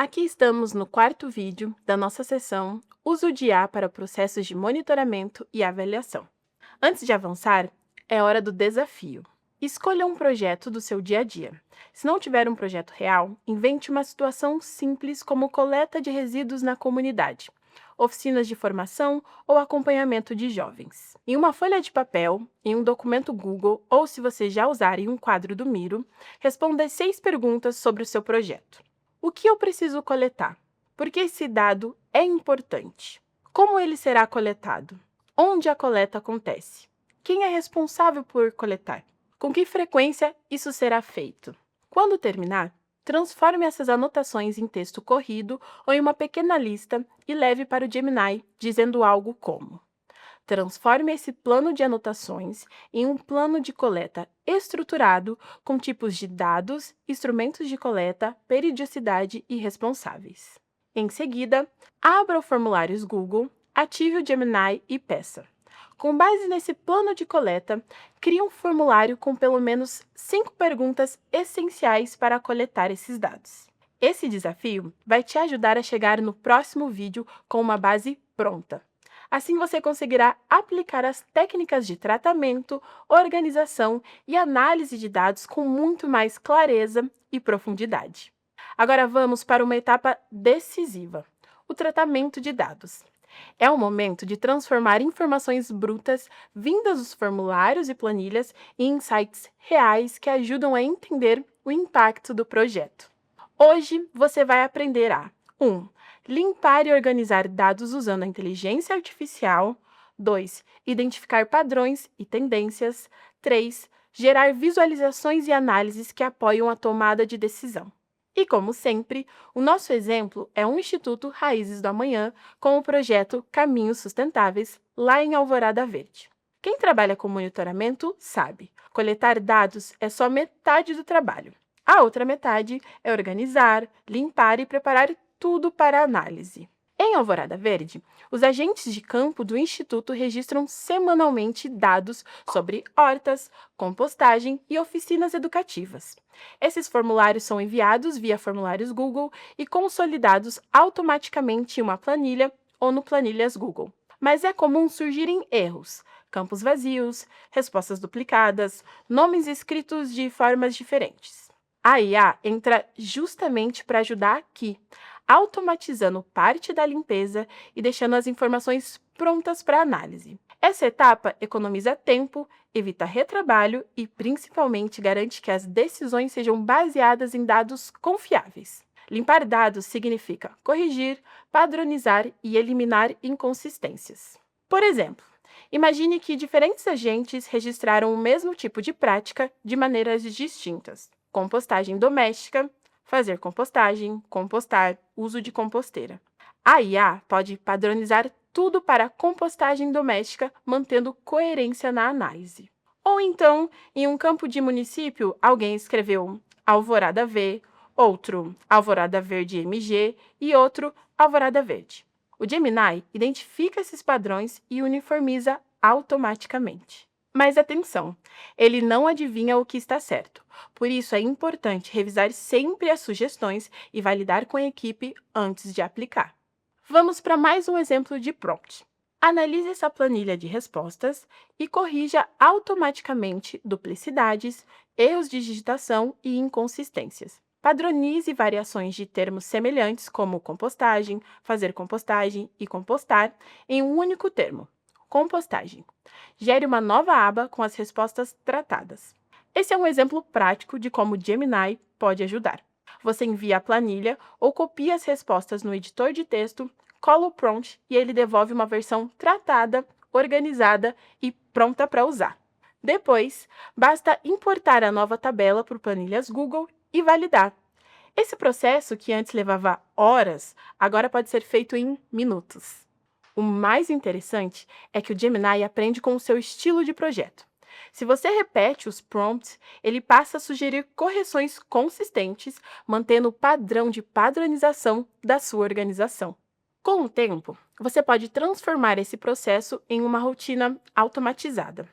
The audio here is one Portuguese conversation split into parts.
Aqui estamos no quarto vídeo da nossa sessão Uso de IA para processos de monitoramento e avaliação. Antes de avançar, é hora do desafio. Escolha um projeto do seu dia a dia. Se não tiver um projeto real, invente uma situação simples como coleta de resíduos na comunidade, oficinas de formação ou acompanhamento de jovens. Em uma folha de papel, em um documento Google ou se você já usar em um quadro do Miro, responda as 6 perguntas sobre o seu projeto. O que eu preciso coletar? Por que esse dado é importante? Como ele será coletado? Onde a coleta acontece? Quem é responsável por coletar? Com que frequência isso será feito? Quando terminar, transforme essas anotações em texto corrido ou em uma pequena lista e leve para o Gemini, dizendo algo como: transforme esse plano de anotações em um plano de coleta estruturado com tipos de dados, instrumentos de coleta, periodicidade e responsáveis. Em seguida, abra o Formulários Google, ative o Gemini e peça: com base nesse plano de coleta, crie um formulário com pelo menos 5 perguntas essenciais para coletar esses dados. Esse desafio vai te ajudar a chegar no próximo vídeo com uma base pronta. Assim você conseguirá aplicar as técnicas de tratamento, organização e análise de dados com muito mais clareza e profundidade. Agora vamos para uma etapa decisiva: o tratamento de dados. É o momento de transformar informações brutas vindas dos formulários e planilhas em insights reais que ajudam a entender o impacto do projeto. Hoje você vai aprender a 1. Limpar e organizar dados usando a inteligência artificial. 2. Identificar padrões e tendências. 3. Gerar visualizações e análises que apoiam a tomada de decisão. E, como sempre, o nosso exemplo é o Instituto Raízes do Amanhã com o projeto Caminhos Sustentáveis, lá em Alvorada Verde. Quem trabalha com monitoramento sabe, coletar dados é só metade do trabalho. A outra metade é organizar, limpar e preparar tudo para a análise. Em Alvorada Verde, os agentes de campo do Instituto registram semanalmente dados sobre hortas, compostagem e oficinas educativas. Esses formulários são enviados via formulários Google e consolidados automaticamente em uma planilha ou no Planilhas Google. Mas é comum surgirem erros, campos vazios, respostas duplicadas, nomes escritos de formas diferentes. A IA entra justamente para ajudar aqui, automatizando parte da limpeza e deixando as informações prontas para análise. Essa etapa economiza tempo, evita retrabalho e, principalmente, garante que as decisões sejam baseadas em dados confiáveis. Limpar dados significa corrigir, padronizar e eliminar inconsistências. Por exemplo, imagine que diferentes agentes registraram o mesmo tipo de prática de maneiras distintas. Compostagem doméstica, fazer compostagem, compostar, uso de composteira. A IA pode padronizar tudo para compostagem doméstica, mantendo coerência na análise. Ou então, em um campo de município, alguém escreveu Alvorada V, outro Alvorada Verde MG e outro Alvorada Verde. O Gemini identifica esses padrões e uniformiza automaticamente. Mas atenção, ele não adivinha o que está certo. Por isso, é importante revisar sempre as sugestões e validar com a equipe antes de aplicar. Vamos para mais um exemplo de prompt. Analise essa planilha de respostas e corrija automaticamente duplicidades, erros de digitação e inconsistências. Padronize variações de termos semelhantes como compostagem, fazer compostagem e compostar em um único termo: compostagem. Gere uma nova aba com as respostas tratadas. Esse é um exemplo prático de como o Gemini pode ajudar. Você envia a planilha ou copia as respostas no editor de texto, cola o prompt e ele devolve uma versão tratada, organizada e pronta para usar. Depois, basta importar a nova tabela para o Planilhas Google e validar. Esse processo, que antes levava horas, agora pode ser feito em minutos. O mais interessante é que o Gemini aprende com o seu estilo de projeto. Se você repete os prompts, ele passa a sugerir correções consistentes, mantendo o padrão de padronização da sua organização. Com o tempo, você pode transformar esse processo em uma rotina automatizada.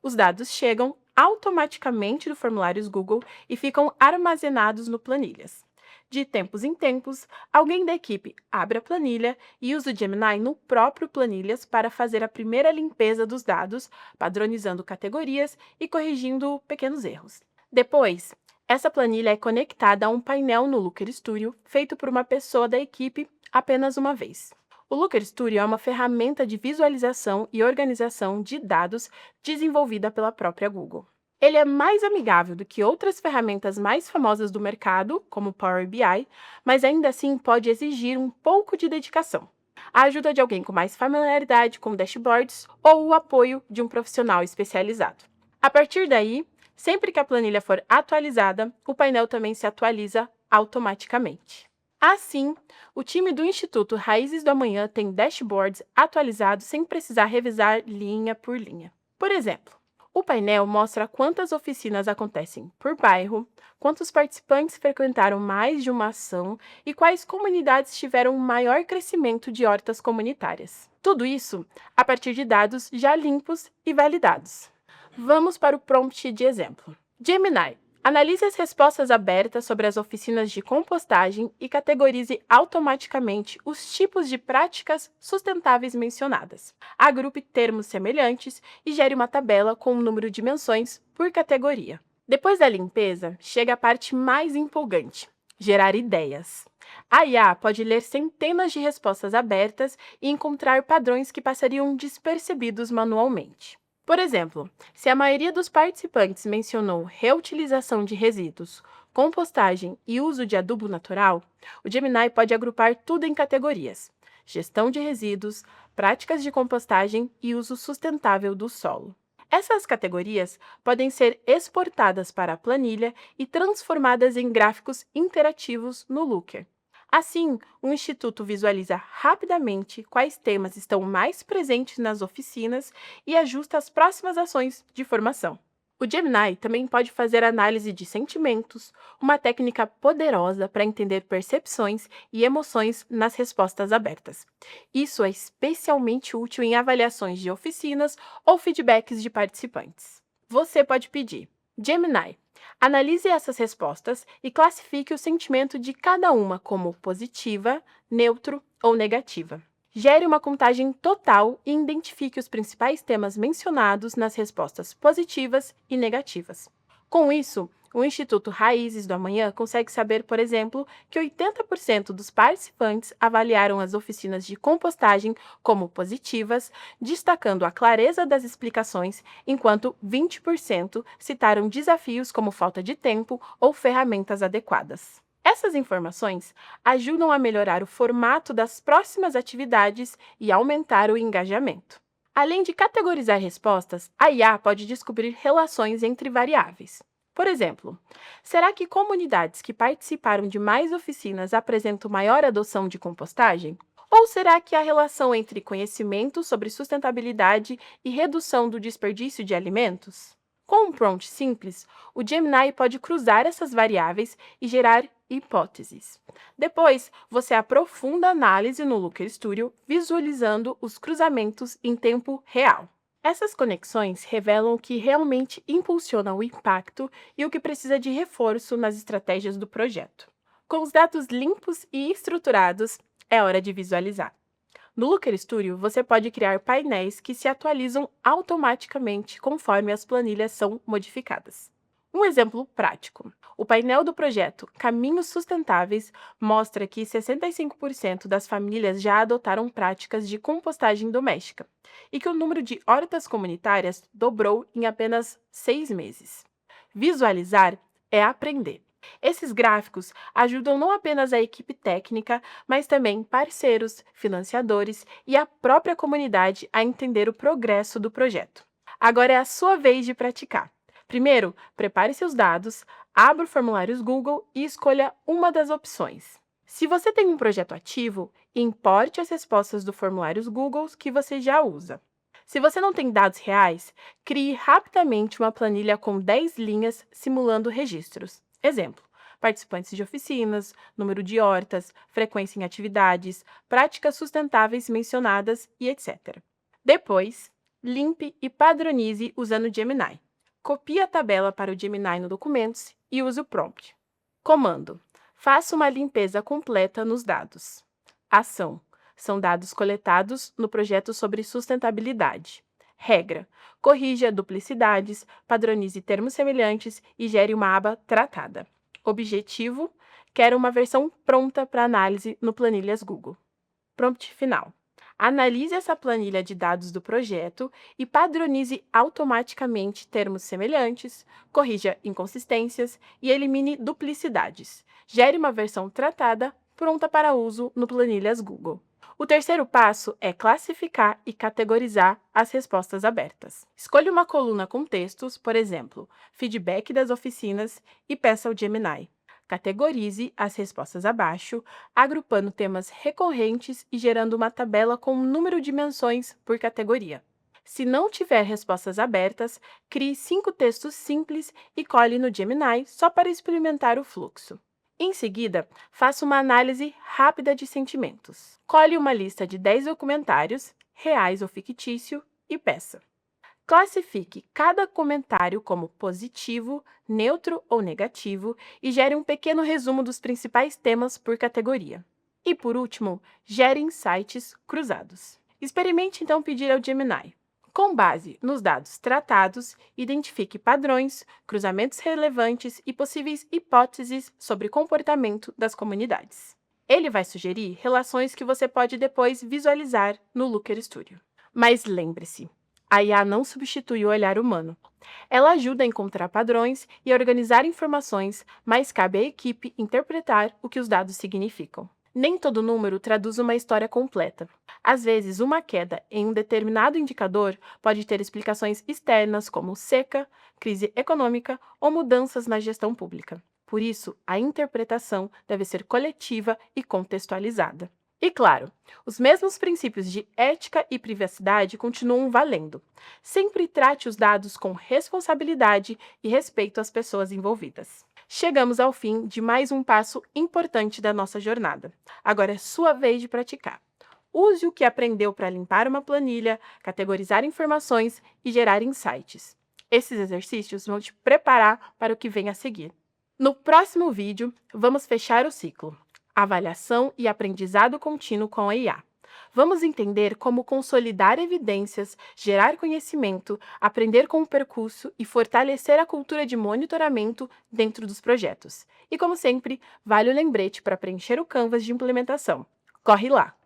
Os dados chegam automaticamente do formulários Google e ficam armazenados no Planilhas. De tempos em tempos, alguém da equipe abre a planilha e usa o Gemini no próprio Planilhas para fazer a primeira limpeza dos dados, padronizando categorias e corrigindo pequenos erros. Depois, essa planilha é conectada a um painel no Looker Studio, feito por uma pessoa da equipe apenas uma vez. O Looker Studio é uma ferramenta de visualização e organização de dados desenvolvida pela própria Google. Ele é mais amigável do que outras ferramentas mais famosas do mercado, como o Power BI, mas ainda assim pode exigir um pouco de dedicação. A ajuda de alguém com mais familiaridade com dashboards ou o apoio de um profissional especializado. A partir daí, sempre que a planilha for atualizada, o painel também se atualiza automaticamente. Assim, o time do Instituto Raízes do Amanhã tem dashboards atualizados sem precisar revisar linha por linha. Por exemplo, o painel mostra quantas oficinas acontecem por bairro, quantos participantes frequentaram mais de uma ação e quais comunidades tiveram maior crescimento de hortas comunitárias. Tudo isso a partir de dados já limpos e validados. Vamos para o prompt de exemplo. Gemini, analise as respostas abertas sobre as oficinas de compostagem e categorize automaticamente os tipos de práticas sustentáveis mencionadas. Agrupe termos semelhantes e gere uma tabela com o número de menções por categoria. Depois da limpeza, chega a parte mais empolgante: gerar ideias. A IA pode ler centenas de respostas abertas e encontrar padrões que passariam despercebidos manualmente. Por exemplo, se a maioria dos participantes mencionou reutilização de resíduos, compostagem e uso de adubo natural, o Gemini pode agrupar tudo em categorias: gestão de resíduos, práticas de compostagem e uso sustentável do solo. Essas categorias podem ser exportadas para a planilha e transformadas em gráficos interativos no Looker. Assim, o Instituto visualiza rapidamente quais temas estão mais presentes nas oficinas e ajusta as próximas ações de formação. O Gemini também pode fazer análise de sentimentos, uma técnica poderosa para entender percepções e emoções nas respostas abertas. Isso é especialmente útil em avaliações de oficinas ou feedbacks de participantes. Você pode pedir: Gemini, analise essas respostas e classifique o sentimento de cada uma como positiva, neutro ou negativa. Gere uma contagem total e identifique os principais temas mencionados nas respostas positivas e negativas. Com isso, o Instituto Raízes do Amanhã consegue saber, por exemplo, que 80% dos participantes avaliaram as oficinas de compostagem como positivas, destacando a clareza das explicações, enquanto 20% citaram desafios como falta de tempo ou ferramentas adequadas. Essas informações ajudam a melhorar o formato das próximas atividades e aumentar o engajamento. Além de categorizar respostas, a IA pode descobrir relações entre variáveis. Por exemplo, será que comunidades que participaram de mais oficinas apresentam maior adoção de compostagem? Ou será que há relação entre conhecimento sobre sustentabilidade e redução do desperdício de alimentos? Com um prompt simples, o Gemini pode cruzar essas variáveis e gerar hipóteses. Depois, você aprofunda a análise no Looker Studio, visualizando os cruzamentos em tempo real. Essas conexões revelam o que realmente impulsiona o impacto e o que precisa de reforço nas estratégias do projeto. Com os dados limpos e estruturados, é hora de visualizar. No Looker Studio, você pode criar painéis que se atualizam automaticamente conforme as planilhas são modificadas. Um exemplo prático: o painel do projeto Caminhos Sustentáveis mostra que 65% das famílias já adotaram práticas de compostagem doméstica e que o número de hortas comunitárias dobrou em apenas 6 meses. Visualizar é aprender. Esses gráficos ajudam não apenas a equipe técnica, mas também parceiros, financiadores e a própria comunidade a entender o progresso do projeto. Agora é a sua vez de praticar. Primeiro, prepare seus dados, abra o formulário Google e escolha uma das opções. Se você tem um projeto ativo, importe as respostas do formulário Google que você já usa. Se você não tem dados reais, crie rapidamente uma planilha com 10 linhas simulando registros. Exemplo: participantes de oficinas, número de hortas, frequência em atividades, práticas sustentáveis mencionadas e etc. Depois, limpe e padronize usando o Gemini. Copie a tabela para o Gemini no Documentos e use o prompt. Comando: Faça uma limpeza completa nos dados. Ação: são dados coletados no projeto sobre sustentabilidade. Regra: corrija duplicidades, padronize termos semelhantes e gere uma aba tratada. Objetivo: quero uma versão pronta para análise no Planilhas Google. Prompt final: analise essa planilha de dados do projeto e padronize automaticamente termos semelhantes, corrija inconsistências e elimine duplicidades. Gere uma versão tratada pronta para uso no Planilhas Google. O terceiro passo é classificar e categorizar as respostas abertas. Escolha uma coluna com textos, por exemplo, feedback das oficinas, e peça ao Gemini. Categorize as respostas abaixo, agrupando temas recorrentes e gerando uma tabela com o número de menções por categoria. Se não tiver respostas abertas, crie 5 textos simples e cole no Gemini só para experimentar o fluxo. Em seguida, faça uma análise rápida de sentimentos. Colhe uma lista de 10 documentários, reais ou fictício, e peça. Classifique cada comentário como positivo, neutro ou negativo e gere um pequeno resumo dos principais temas por categoria. E, por último, gere insights cruzados. Experimente então pedir ao Gemini. Com base nos dados tratados, identifique padrões, cruzamentos relevantes e possíveis hipóteses sobre comportamento das comunidades. Ele vai sugerir relações que você pode depois visualizar no Looker Studio. Mas lembre-se, a IA não substitui o olhar humano. Ela ajuda a encontrar padrões e a organizar informações, mas cabe à equipe interpretar o que os dados significam. Nem todo número traduz uma história completa. Às vezes, uma queda em um determinado indicador pode ter explicações externas, como seca, crise econômica ou mudanças na gestão pública. Por isso, a interpretação deve ser coletiva e contextualizada. E claro, os mesmos princípios de ética e privacidade continuam valendo. Sempre trate os dados com responsabilidade e respeito às pessoas envolvidas. Chegamos ao fim de mais um passo importante da nossa jornada. Agora é sua vez de praticar. Use o que aprendeu para limpar uma planilha, categorizar informações e gerar insights. Esses exercícios vão te preparar para o que vem a seguir. No próximo vídeo, vamos fechar o ciclo: avaliação e aprendizado contínuo com a IA. Vamos entender como consolidar evidências, gerar conhecimento, aprender com o percurso e fortalecer a cultura de monitoramento dentro dos projetos. E, como sempre, vale o lembrete para preencher o canvas de implementação. Corre lá!